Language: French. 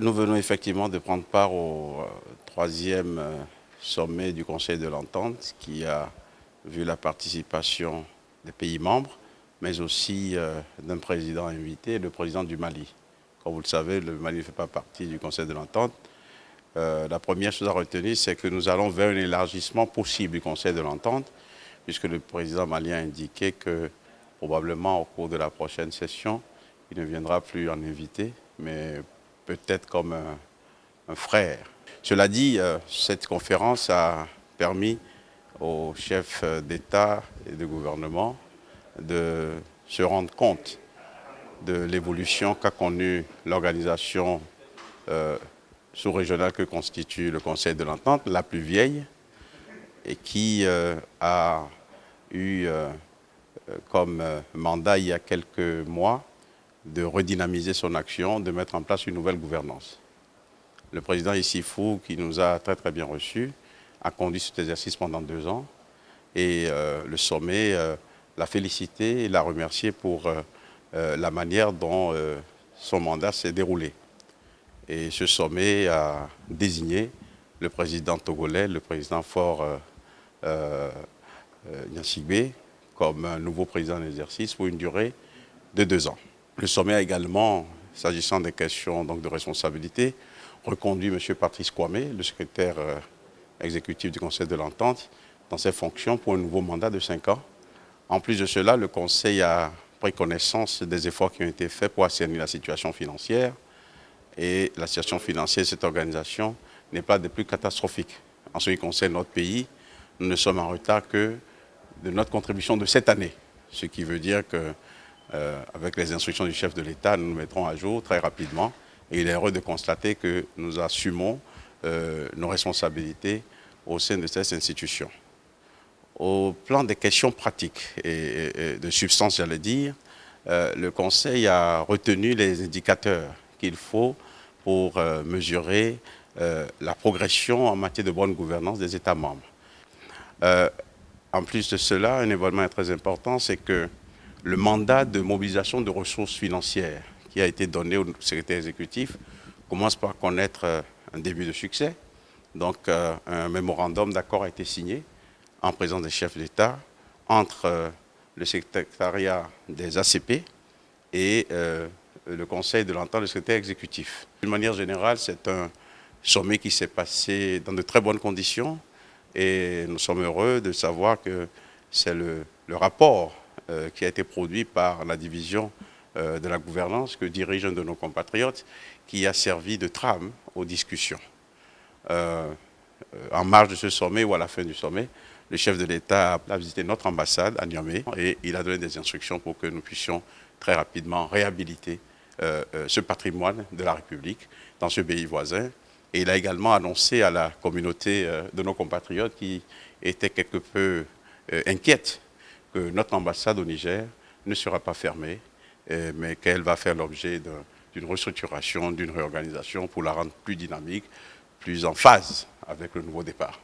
Nous venons effectivement de prendre part au troisième sommet du Conseil de l'Entente qui a vu la participation des pays membres, mais aussi d'un président invité, le président du Mali. Comme vous le savez, le Mali ne fait pas partie du Conseil de l'Entente. La première chose à retenir, c'est que nous allons vers un élargissement possible du Conseil de l'Entente, puisque le président malien a indiqué que probablement au cours de la prochaine session, il ne viendra plus en invité, mais peut-être comme un frère. Cela dit, cette conférence a permis aux chefs d'État et de gouvernement de se rendre compte de l'évolution qu'a connue l'organisation sous-régionale que constitue le Conseil de l'Entente, la plus vieille, et qui a eu comme mandat il y a quelques mois de redynamiser son action, de mettre en place une nouvelle gouvernance. Le président Issifou, qui nous a très bien reçus, a conduit cet exercice pendant 2 ans et le sommet l'a félicité et l'a remercié pour la manière dont son mandat s'est déroulé. Et ce sommet a désigné le président togolais, le président Faure Gnassingbé, comme un nouveau président d'exercice pour une durée de 2 ans. Le sommet a également, s'agissant des questions donc, de responsabilité, reconduit M. Patrice Kwame, le secrétaire exécutif du Conseil de l'Entente, dans ses fonctions pour un nouveau mandat de 5 ans. En plus de cela, le Conseil a pris connaissance des efforts qui ont été faits pour assainir la situation financière. Et la situation financière de cette organisation n'est pas des plus catastrophiques. En ce qui concerne notre pays, nous ne sommes en retard que de notre contribution de cette année. Ce qui veut dire que avec les instructions du chef de l'État, nous nous mettrons à jour très rapidement. Et il est heureux de constater que nous assumons nos responsabilités au sein de cette institution. Au plan des questions pratiques et de substance, j'allais dire, le Conseil a retenu les indicateurs qu'il faut pour mesurer la progression en matière de bonne gouvernance des États membres. En plus de cela, un événement très important, c'est que le mandat de mobilisation de ressources financières qui a été donné au secrétaire exécutif commence par connaître un début de succès. Donc un mémorandum d'accord a été signé en présence des chefs d'État entre le secrétariat des ACP et le Conseil de l'Entente, le secrétaire exécutif. D'une manière générale, c'est un sommet qui s'est passé dans de très bonnes conditions et nous sommes heureux de savoir que c'est le rapport qui a été produit par la division de la gouvernance que dirige un de nos compatriotes qui a servi de trame aux discussions. En marge de ce sommet ou à la fin du sommet, le chef de l'État a visité notre ambassade à Niamey et il a donné des instructions pour que nous puissions très rapidement réhabiliter ce patrimoine de la République dans ce pays voisin. Et il a également annoncé à la communauté de nos compatriotes qui étaient quelque peu inquiètes que notre ambassade au Niger ne sera pas fermée, mais qu'elle va faire l'objet d'une restructuration, d'une réorganisation pour la rendre plus dynamique, plus en phase avec le nouveau départ.